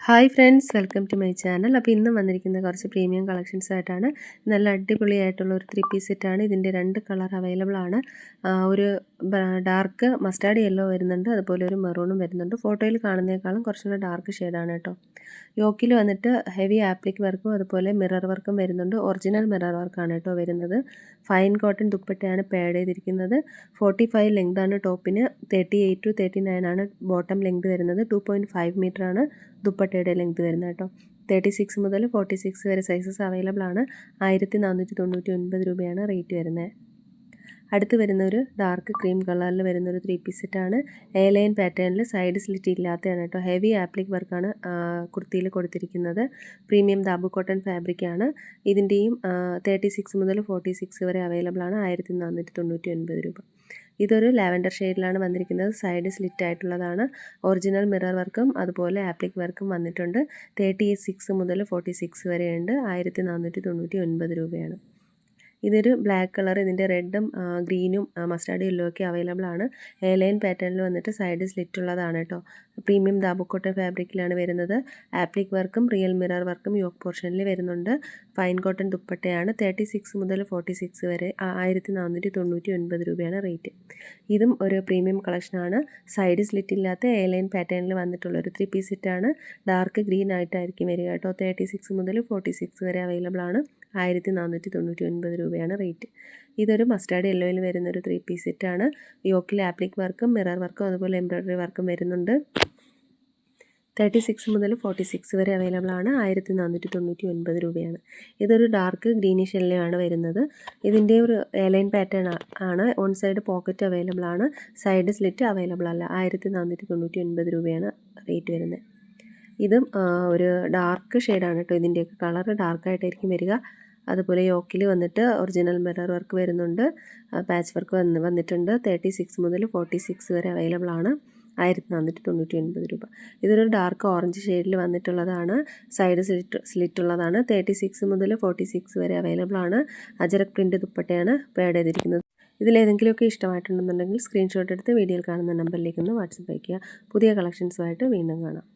Hi friends, welcome to my channel. അപ്പോൾ ഇന്നും വന്നിരിക്കുന്ന കുറച്ച് പ്രീമിയം കളക്ഷൻസ് ആയിട്ടാണ്. നല്ല അടിപൊളിയായിട്ടുള്ള ഒരു 3 പീസ് സെറ്റാണ്. ഇതിൻ്റെ 2 കളർ അവൈലബിൾ ആണ്. ഒരു ഡാർക്ക് മസ്റ്റാർഡ് യെല്ലോ വരുന്നുണ്ട്, അതുപോലെ ഒരു മെറൂണും വരുന്നുണ്ട്. ഫോട്ടോയിൽ കാണുന്നതിനേക്കാളും കുറച്ചുകൂടെ ഡാർക്ക് ഷെയ്ഡാണ് കേട്ടോ. യോക്കിൽ വന്നിട്ട് ഹെവി ആപ്ലിക് വർക്കും അതുപോലെ മിറർ വർക്കും വരുന്നുണ്ട്. ഒറിജിനൽ മിറർ വർക്കാണ് കേട്ടോ വരുന്നത്. ഫൈൻ കോട്ടൺ ദുപ്പട്ടയാണ് പാഡ് ചെയ്തിരിക്കുന്നത്. 45 ലെങ്താണ് ടോപ്പിന്, 38 to 39 ആണ് ബോട്ടം ലെങ്ത് വരുന്നത്. 2.5 മീറ്റർ ആണ് ദുപ്പട്ടയുടെ ലെങ്ത് വരുന്നത് കേട്ടോ. 36 മുതൽ 46 വരെ സൈസസ് അവൈലബിൾ ആണ്. 1499 രൂപയാണ് റേറ്റ് വരുന്നത്. അടുത്ത് വരുന്ന ഒരു ഡാർക്ക് ക്രീം കളറിൽ വരുന്ന ഒരു 3 പീസ് സെറ്റാണ്. എ ലൈൻ പാറ്റേണിൽ സൈഡ് സ്ലിറ്റ് ഇല്ലാത്തതാണ് കേട്ടോ. ഹെവി ആപ്ലിക് വർക്കാണ് കുർത്തിയിൽ കൊടുത്തിരിക്കുന്നത്. പ്രീമിയം ദാബു കോട്ടൺ ഫാബ്രിക്കാണ്. ഇതിൻ്റെയും 36 മുതൽ 46 വരെ അവൈലബിൾ ആണ്. 1499 രൂപ. ഇതൊരു ലാവൻഡർ ഷെയ്ഡിലാണ് വന്നിരിക്കുന്നത്. സൈഡ് സ്ലിറ്റ് ആയിട്ടുള്ളതാണ്. ഒറിജിനൽ മിറർ വർക്കും അതുപോലെ ആപ്ലിക് വർക്കും വന്നിട്ടുണ്ട്. 36 മുതൽ 46 വരെയുണ്ട്. 1499 രൂപയാണ്. ഇതൊരു ബ്ലാക്ക് കളർ, ഇതിൻ്റെ റെഡും ഗ്രീനും മസ്റ്റാർഡ് യെല്ലോ ഒക്കെ അവൈലബിൾ ആണ്. എ ലൈൻ പാറ്റേണിൽ വന്നിട്ട് സൈഡ് സ്ലിറ്റ് ഉള്ളതാണ് കേട്ടോ. പ്രീമിയം ദാബു കോട്ടൺ ഫാബ്രിക്കിലാണ് വരുന്നത്. ആപ്ലിക് വർക്കും റിയൽ മിറർ വർക്കും യോക്ക് പോർഷനിൽ വരുന്നുണ്ട്. ഫൈൻ കോട്ടൺ ദുപ്പട്ടയാണ്. 36 മുതൽ 46 വരെ 1499 രൂപയാണ് റേറ്റ്. ഇതും ഒരു പ്രീമിയം കളക്ഷനാണ്. സൈഡ് സ്ലിറ്റ് ഇല്ലാത്ത എ ലൈൻ പാറ്റേണിൽ വന്നിട്ടുള്ള ഒരു 3 പീസ് സെറ്റാണ്. ഡാർക്ക് ഗ്രീൻ ആയിട്ടായിരിക്കും വരിക കേട്ടോ. 36 മുതൽ 46 വരെ അവൈലബിൾ ആണ്. 1499 രൂപയാണ് റേറ്റ്. ഇതൊരു മസ്റ്റാർഡ് യെല്ലോയിൽ വരുന്നൊരു 3 പീസ് സെറ്റാണ്. യോക്കിൽ ആപ്ലിക് വർക്കും മിറർ വർക്കും അതുപോലെ എംബ്രോയ്ഡറി വർക്കും വരുന്നുണ്ട്. 36 മുതൽ 46 വരെ അവൈലബിൾ ആണ്. 1499 രൂപയാണ്. ഇതൊരു ഡാർക്ക് ഗ്രീനിഷ് യെല്ലോ ആണ് വരുന്നത്. ഇതിൻ്റെ ഒരു എലൈൻ പാറ്റേൺ ആണ്. ഓൺ സൈഡ് പോക്കറ്റ് അവൈലബിൾ ആണ്. സൈഡ് സ്ലിറ്റ് അവൈലബിൾ അല്ല. 1499 രൂപയാണ് റേറ്റ് വരുന്നത്. ഇതും ഒരു ഡാർക്ക് ഷെയ്ഡാണ് കേട്ടോ. ഇതിൻ്റെയൊക്കെ കളർ ഡാർക്കായിട്ടായിരിക്കും വരിക. അതുപോലെ യോക്കിൽ വന്നിട്ട് ഒറിജിനൽ മിറർ വർക്ക് വരുന്നുണ്ട്. പാച്ച് വർക്ക് വന്നിട്ടുണ്ട്. 36 മുതൽ 46 വരെ അവൈലബിൾ ആണ്. 1499 രൂപ. ഇതൊരു ഡാർക്ക് ഓറഞ്ച് ഷെയ്ഡിൽ വന്നിട്ടുള്ളതാണ്. സൈഡ് സ്ലിറ്റ് ഉള്ളതാണ്. 36 മുതൽ 46 വരെ അവൈലബിൾ ആണ്. അജറക് പ്രിൻ്റ് ദുപ്പട്ടയാണ് പാഡ് ചെയ്തിരിക്കുന്നത്. ഇതിലേതെങ്കിലുമൊക്കെ ഇഷ്ടമായിട്ടുണ്ടെന്നുണ്ടെങ്കിൽ സ്ക്രീൻഷോട്ട് എടുത്ത് വീഡിയോയിൽ കാണുന്ന നമ്പറിലേക്ക് ഒന്ന് വാട്സപ്പ് അയയ്ക്കുക. പുതിയ കളക്ഷൻസുമായിട്ട് വീണ്ടും കാണാം.